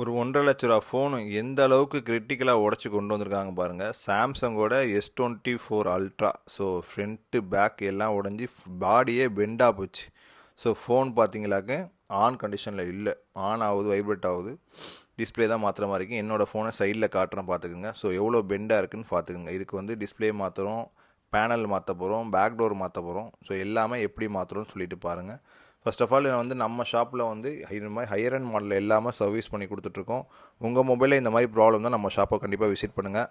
ஒரு 1,50,000 ஃபோனு எந்த அளவுக்கு கிரிட்டிக்கலாக உடச்சி கொண்டு வந்திருக்காங்க பாருங்கள். சாம்சங்கோட S24 ultra. So front back எல்லாம் உடஞ்சி பாடியே பெண்டாக போச்சு. ஸோ ஃபோன் பார்த்தீங்களாக்க ஆன் கண்டிஷனில் இல்லை. ஆன் ஆகுது, வைப்ரேட் ஆகுது. டிஸ்பிளே தான் மாற்றுற மாதிரி இருக்குது. என்னோடய ஃபோனை சைடில் காட்டுறேன் பார்த்துக்குங்க. ஸோ எவ்வளோ பெண்டாக இருக்குன்னு பார்த்துக்குங்க. இதுக்கு வந்து டிஸ்பிளே மாற்றுறோம், பேனல் மாற்ற போகிறோம், பேக் டோர் மாற்ற போகிறோம். ஸோ எல்லாமே எப்படி மாற்றுறோம்னு சொல்லிட்டு பாருங்கள். ஃபர்ஸ்ட் ஆஃப் ஆல் வந்து நம்ம ஷாப்பில் வந்து இந்த மாதிரி ஹையர் அண்ட் மாடல் எல்லாமே சர்வீஸ் பண்ணி கொடுத்துட்ருக்கோம். உங்கள் மொபைலில் இந்த மாதிரி ப்ராப்ளம் தான் நம்ம ஷாப்பை கண்டிப்பாக விசிட் பண்ணுங்கள்.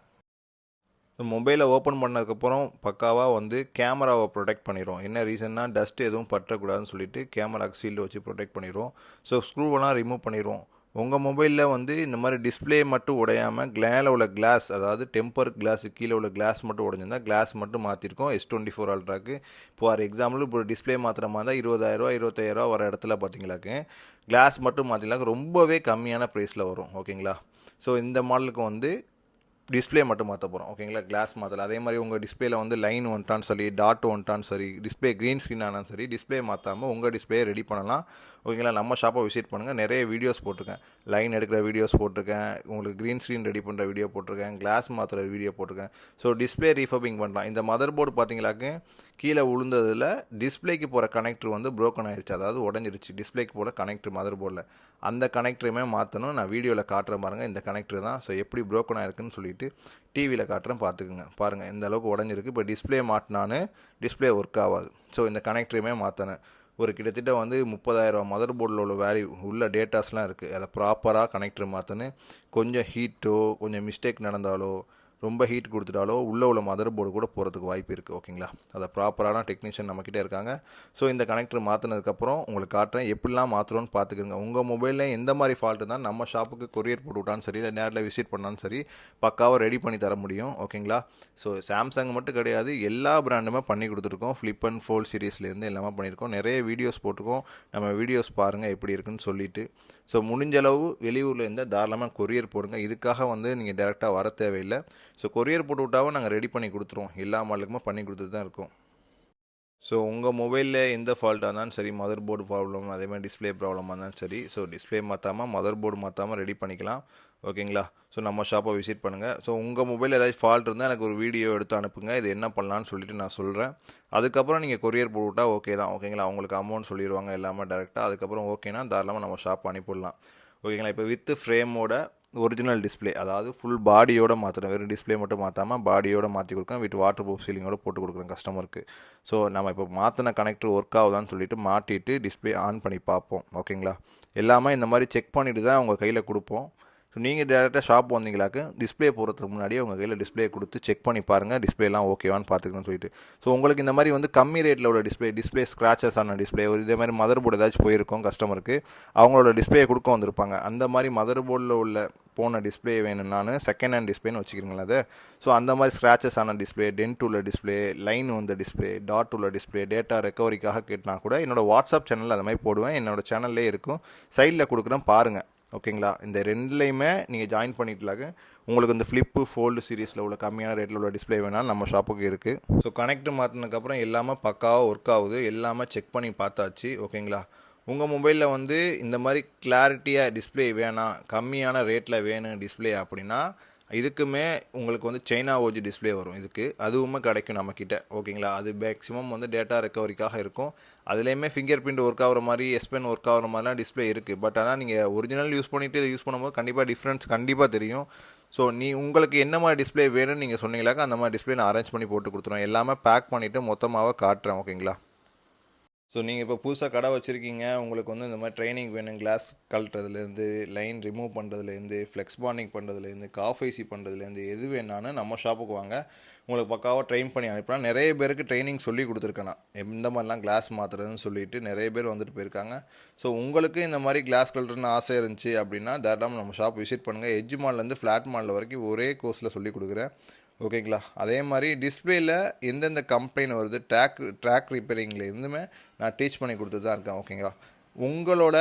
மொபைலை ஓப்பன் பண்ணதுக்கப்புறம் பக்காவாக வந்து கேமராவை ப்ரொடெக்ட் பண்ணிடுவோம். என்ன ரீசன்னா டஸ்ட் எதுவும் பற்றக்கூடாதுன்னு சொல்லிட்டு கேமராக்கு சீல்டு வச்சு ப்ரொடெக்ட் பண்ணிடுவோம். ஸோ ஸ்க்ரூவெல்லாம் ரிமூவ் பண்ணிடுவோம். உங்கள் மொபைலில் வந்து இந்த மாதிரி டிஸ்பிளே மட்டும் உடையாமல் மேலே உள்ள கிளாஸ், அதாவது டெம்பர் கிளாஸு கீழே உள்ள கிளாஸ் மட்டும் உடைஞ்சிருந்தா கிளாஸ் மட்டும் மாற்றிருக்கோம் S24 அல்ட்ராக்கு. இப்போ ஃபார் எக்ஸாம்பிள் இப்போ டிஸ்பிளே மாற்றுற மாதிரி தான் 20,000 25,000 வர இடத்துல பார்த்தீங்களாக்கு கிளாஸ் மட்டும் மாற்றிங்களாக்கு ரொம்பவே கம்மியான ப்ரைஸில் வரும். ஓகேங்களா? ஸோ இந்த மாடலுக்கு வந்து டிஸ்பிளே மட்டும் மாற்ற போகிறோம். ஓகேங்களா? கிளாஸ் மாற்றல. அதே மாதிரி உங்கள் டிஸ்பிளேல வந்து லைன் வந்துட்டான்னு சரி, டாட் வந்துட்டான்னு சரி, டிஸ்பிளே க்ரீன் ஸ்க்ரீன் ஆனாலும் சரி, டிஸ்பிளே மாற்றாமல் உங்கள் டிஸ்பிளே ரெடி பண்ணலாம். ஓகேங்களா? நம்ம ஷாப்பை விசிட் பண்ணுங்கள். நிறைய வீடியோஸ் போட்டிருக்கேன். லைன் எடுக்கிற வீடியோஸ் போட்டிருக்கேன், உங்களுக்கு க்ரீன் ஸ்க்ரீன் ரெடி பண்ணுற வீடியோ போட்டிருக்கேன், கிளாஸ் மாற்றுற வீடியோ போட்டிருக்கேன். ஸோ டிஸ்பிளே ரீஃபபிங் பண்ணலாம். இந்த மதர் போர்டு பார்த்தீங்களாக்கு கீழே விழுந்ததில் டிஸ்பிளேக்கு போகிற கனெக்டர் வந்து ப்ரோக்கன் ஆயிடுச்சு, அதாவது உடஞ்சிருச்சு. டிஸ்பிளேக்கு போகிற கனெக்டர் மதர் போர்டில் அந்த கனெக்டருமே மாற்றணும். நான் வீடியோவில் காட்டுறேன் பாருங்கள். இந்த கனெக்டர் தான். ஸோ எப்படி ப்ரோக்கன் ஆயிருக்குன்னு சொல்லிட்டு டிவியில் காட்டுறேன் பார்த்துக்குங்க. பாருங்கள் எந்த அளவுக்கு உடஞ்சிருக்கு. இப்போ டிஸ்பிளே மாட்டினான்னு டிஸ்பிளே ஒர்க் ஆகாது. ஸோ இந்த கனெக்டருமே மாற்றினேன். ஒரு கிட்டத்தட்ட வந்து 30,000 மதர் போர்டில் உள்ள வேல்யூ உள்ள டேட்டாஸ்லாம் இருக்குது. அதை ப்ராப்பராக கனெக்டர் மாற்றன்னு கொஞ்சம் ஹீட்டோ கொஞ்சம் மிஸ்டேக் நடந்தாலோ ரொம்ப ஹீட் கொடுத்துட்டாலோ உள்ள மதர் போர்டு கூட போகிறதுக்கு வாய்ப்பு இருக்குது. ஓகேங்களா? அதை ப்ராப்பரான டெக்னீஷியன் நம்மக்கிட்டே இருக்காங்க. ஸோ இந்த கனெக்டர் மாற்றினதுக்கப்புறம் உங்களுக்கு காட்டுறேன் எப்படிலாம் மாற்றுறோன்னு பார்த்துக்குங்க. உங்கள் மொபைலில் எந்த மாதிரி ஃபால்ட்டு தான் நம்ம ஷாப்புக்கு கொரியர் போட்டு விட்டாலும் சரி, இல்லை நேரில் விசிட் பண்ணாலும் சரி, பக்காவாக ரெடி பண்ணி தர முடியும். ஓகேங்களா? ஸோ சாம்சங் மட்டும் கிடையாது, எல்லா பிராண்டுமே பண்ணி கொடுத்துருக்கோம். ஃப்ளிப் அண்ட் ஃபோல்ட் சீரீஸ்லேருந்து எல்லாமே பண்ணியிருக்கோம். நிறைய வீடியோஸ் போட்டிருக்கோம். நம்ம வீடியோஸ் பாருங்கள் எப்படி இருக்குன்னு சொல்லிட்டு. ஸோ முடிஞ்ச அளவு வெளியூரில் இருந்தால் தாராளமாக கொரியர் போடுங்க. இதுக்காக வந்து நீங்கள் டேரெக்டாக வர தேவையில்லை. ஸோ கொரியர் போட்டு விட்டாவும் நாங்கள் ரெடி பண்ணி கொடுத்துருவோம். எல்லா மாடலுக்குமே பண்ணி கொடுத்துட்டு தான் இருக்கோம். ஸோ உங்கள் மொபைலில் எந்த ஃபால்ட்டாக இருந்தாலும் சரி, மதர் போர்டு ப்ராப்ளம், அதேமாதிரி டிஸ்பிளே ப்ராப்ளமாக இருந்தாலும் சரி, ஸோ டிஸ்பிளே மாற்றாமல் மதர் போர்டு மாற்றாமல் ரெடி பண்ணிக்கலாம். ஓகேங்களா? ஸோ நம்ம ஷாப்பை விசிட் பண்ணுங்கள். ஸோ உங்கள் மொபைலில் ஏதாச்சும் ஃபால்ட் இருந்தால் எனக்கு ஒரு வீடியோ எடுத்து அனுப்புங்க. இது என்ன பண்ணலான்னு சொல்லிட்டு நான் சொல்கிறேன். அதுக்கப்புறம் நீங்கள் கொரியர் போட்டு விட்டால் ஓகே தான். ஓகேங்களா? அவங்களுக்கு அமௌண்ட் சொல்லிடுவாங்க எல்லாமே டேரெக்டாக. அதுக்கப்புறம் ஓகேனா தாராளமாக நம்ம ஷாப் அனுப்பிடலாம். ஓகேங்களா? இப்போ வித் ஃப்ரேமோட ஒரிஜினல் டிஸ்பிளே, அதாவது ஃபுல் பாடியோட மாற்றுறேன். வெறும் டிஸ்பிளே மட்டும் மாற்றாமல் பாடியோட மாற்றி கொடுக்குறேன். வித் வாட்டர் ப்ரூஃப் சீலிங்கோட போட்டு கொடுக்குறேன் கஸ்டமருக்கு. ஸோ நம்ம இப்போ மாற்றின கனெக்டர் ஒர்க் ஆகுதான்னு சொல்லிட்டு மாட்டிட்டு டிஸ்பிளே ஆன் பண்ணி பார்ப்போம். ஓகேங்களா? எல்லாமே இந்த மாதிரி செக் பண்ணிவிட்டு தான் உங்கள் கையில் கொடுப்போம். ஸோ நீங்கள் டேரெக்டாக ஷாப் வந்தீங்களாக்கு டிஸ்பிளே போகிறதுக்கு முன்னாடியே உங்கள் கையில் டிஸ்பிளே கொடுத்து செக் பண்ணி பாருங்கள், டிஸ்பிளேலாம் ஓகேவான்னு பார்த்துக்கணும்னு சொல்லிட்டு. ஸோ உங்களுக்கு இந்த மாதிரி வந்து கம்மி ரேட்டில் உள்ள டிஸ்பிளே ஸ்க்ராச்சஸ் ஆன டிஸ்பிளே, ஒரு இதே மாதிரி மதர் போர்டு ஏதாச்சும் போயிருக்கும் கஸ்டமருக்கு, அவங்களோட டிஸ்பிளே கொடுக்க வந்திருப்பாங்க. அந்த மாதிரி மதர் போர்டில் உள்ள போன டிஸ்பிளே வேணும்னானு செகண்ட் ஹேண்ட் டிஸ்பிளேன்னு வச்சுக்கிறீங்களா அதை. ஸோ அந்த மாதிரி ஸ்க்ராச்சஸ் ஆன டிஸ்பிளே, டென்ட் உள்ள டிஸ்பிளே, லைன் வந்த டிஸ்பிளே, டாட் உள்ள டிஸ்பிளே, டேட்டா ரெக்கவரிக்காக கேட்டினா கூட என்னோடய வாட்ஸ்அப் சேனலில் அந்த மாதிரி போடுவேன். என்னோடய சேனல்லே இருக்கும், சைடில் கொடுக்குறேன் பாருங்கள். ஓகேங்களா? இந்த ரெண்டுலேயுமே நீங்கள் ஜாயின் பண்ணிக்கலாங்க. உங்களுக்கு இந்த ஃப்ளிப்பு ஃபோல்டு சீரீஸில் உள்ள கம்மியான ரேட்டில் உள்ள டிஸ்பிளே வேணாலும் நம்ம ஷாப்புக்கு இருக்குது. ஸோ கனெக்ட் மாற்றினதுக்கப்புறம் எல்லாமே பக்காவாக ஒர்க் ஆகுது. எல்லாமே செக் பண்ணி பார்த்தாச்சு. ஓகேங்களா? உங்கள் மொபைலில் வந்து இந்த மாதிரி கிளாரிட்டியாக டிஸ்பிளே வேணாம், கம்மியான ரேட்டில் வேணும் டிஸ்பிளே அப்படின்னா இதுக்குமே உங்களுக்கு வந்து சைனா ஓஜி டிஸ்பிளே வரும். இதுக்கு அதுவுமே கிடைக்கும் நம்மக்கிட்ட. ஓகேங்களா? அது மேக்ஸிமம் வந்து டேட்டா ரெக்கவரிக்காக இருக்கும். அதுலேயுமே ஃபிங்கர் பிரிண்ட் ஒர்க் ஆகிற மாதிரி, எஸ்பென் ஒர்க் ஆகிற மாதிரிலாம் டிஸ்பிளே இருக்குது. பட் ஆனால் நீங்கள் ஒரிஜினல் யூஸ் பண்ணிவிட்டு இதை யூஸ் பண்ணும்போது கண்டிப்பாக டிஃப்ரென்ஸ் கண்டிப்பாக தெரியும். ஸோ உங்களுக்கு என்ன மாதிரி டிஸ்பிளே வேணும்னு நீங்கள் சொன்னீங்களாக்கா அந்த மாதிரி டிஸ்பிளே நான் அரேஞ்ச் பண்ணி போட்டு கொடுத்துருவேன். எல்லாமே பேக் பண்ணிவிட்டு மொத்தமாக காட்டுறேன். ஓகேங்களா? ஸோ நீங்கள் இப்போ புதுசாக கடை வச்சுருக்கீங்க, உங்களுக்கு வந்து இந்த மாதிரி ட்ரைனிங் வேணும், கிளாஸ் கழட்டுறதுலேருந்து, லைன் ரிமூவ் பண்ணுறதுலேருந்து, ஃப்ளெக்ஸ் பாண்டிங் பண்ணுறதுலேருந்து, காஃபைசி பண்ணுறதுலேருந்து எது வேணாலும் நம்ம ஷாப்புக்கு வாங்க. உங்களுக்கு பக்காவாக ட்ரெயின் பண்ணி அனுப்பினா நிறைய பேருக்கு ட்ரைனிங் சொல்லி கொடுத்துருக்கேன் நான். எந்த மாதிரிலாம் கிளாஸ் மாற்றுறதுன்னு சொல்லிட்டு நிறைய பேர் வந்துட்டு போயிருக்காங்க. ஸோ உங்களுக்கு இந்த மாதிரி கிளாஸ் கழட்டுறதுன்னு ஆசை இருந்துச்சு அப்படின்னா தாராளமாக நம்ம ஷாப் விசிட் பண்ணுங்கள். எட்ஜ் மால்லேருந்து ஃப்ளாட் மால் வரைக்கும் ஒரே கோர்ஸில் சொல்லி கொடுக்குறேன். ஓகேங்களா? அதே மாதிரி டிஸ்பிளேயில் எந்தெந்த கம்ப்ளைண்ட் வருது, ட்ராக் ரிப்பேரிங்கில் இருந்துமே நான் டீச் பண்ணி கொடுத்துட்டு தான் இருக்கேன். ஓகேங்களா? உங்களோட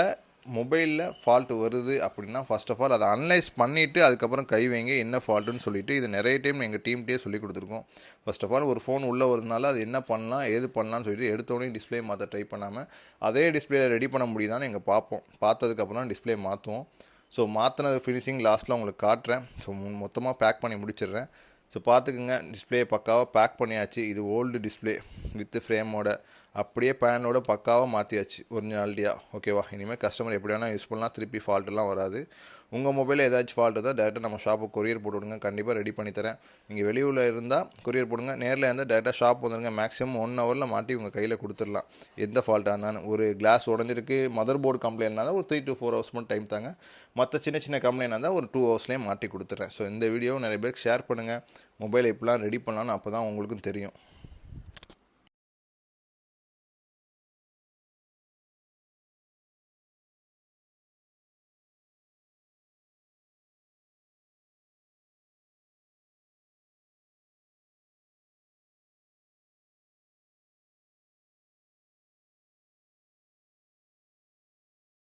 மொபைலில் ஃபால்ட் வருது அப்படின்னா ஃபர்ஸ்ட் ஆஃப் ஆல் அதை அனலைஸ் பண்ணிவிட்டு அதுக்கப்புறம் கை வைங்க என்ன ஃபால்ட்டுன்னு சொல்லிவிட்டு. இது நிறைய டைம் எங்கள் டீம்கிட்டே சொல்லி கொடுத்துருக்கோம். ஃபர்ஸ்ட் ஆஃப் ஆல் ஒரு ஃபோன் உள்ளே வருதுனால அது என்ன பண்ணலாம், ஏது பண்ணலான்னு சொல்லிட்டு எடுத்தோடனே டிஸ்பிளே மாற்ற ட்ரை பண்ணாமல் அதே டிஸ்பிளே ரெடி பண்ண முடியுதான்னு எங்கள் பார்ப்போம். பார்த்ததுக்கப்புறம் டிஸ்பிளே மாற்றுவோம். ஸோ மாற்றினது ஃபினிஷிங் லாஸ்ட்டில் உங்களுக்கு காட்டுறேன். ஸோ மொத்தமாக பேக் பண்ணி முடிச்சிடுறேன். ஸோ பார்த்துக்குங்க, டிஸ்பிளே பக்காவாக பேக் பண்ணியாச்சு. இது ஓல்டு டிஸ்பிளே வித் ஃப்ரேமோட அப்படியே பேனோட பக்காவாக மாற்றியாச்சு ஒரிஜினாலிட்டியாக. ஓகேவா? இனிமேல் கஸ்டமர் எப்படி வேணால் யூஸ் பண்ணலாம், திருப்பி ஃபால்ட்டெல்லாம் வராது. உங்கள் மொபைலில் ஏதாச்சும் ஃபால்ட் இருந்தால் டேரெக்டாக நம்ம ஷாப்புக்கு கொரியர் போட்டு விடுங்க, கண்டிப்பாக ரெடி பண்ணி தரேன். நீங்கள் வெளியூரில் இருந்தால் கொரியர் போடுங்க, நேரில் இருந்தால் டேரெக்டாக ஷாப் வந்துடுங்க. மேக்ஸிமம் 1 ஹவரில் மாட்டி உங்கள் கையில் கொடுத்துடலாம். எந்த ஃபால்ட்டாக இருந்தாலும். ஒரு கிளாஸ் உடஞ்சிருக்கு, மதர் போர்டு கம்ப்ளைண்ட் இருந்தால் ஒரு 3 to 4 ஹவர்ஸ் மட்டும் டைம் தாங்க. மற்ற சின்ன சின்ன கம்ப்ளைண்ட் இருந்தால் ஒரு 2 ஹவர்ஸ்லேயே மாட்டி கொடுத்துட்றேன். ஸோ இந்த வீடியோவை நிறைய பேருக்கு ஷேர் பண்ணுங்கள். மொபைலை எப்படிலாம் ரெடி பண்ணலான்னு அப்போ தான் உங்களுக்கும் தெரியும்.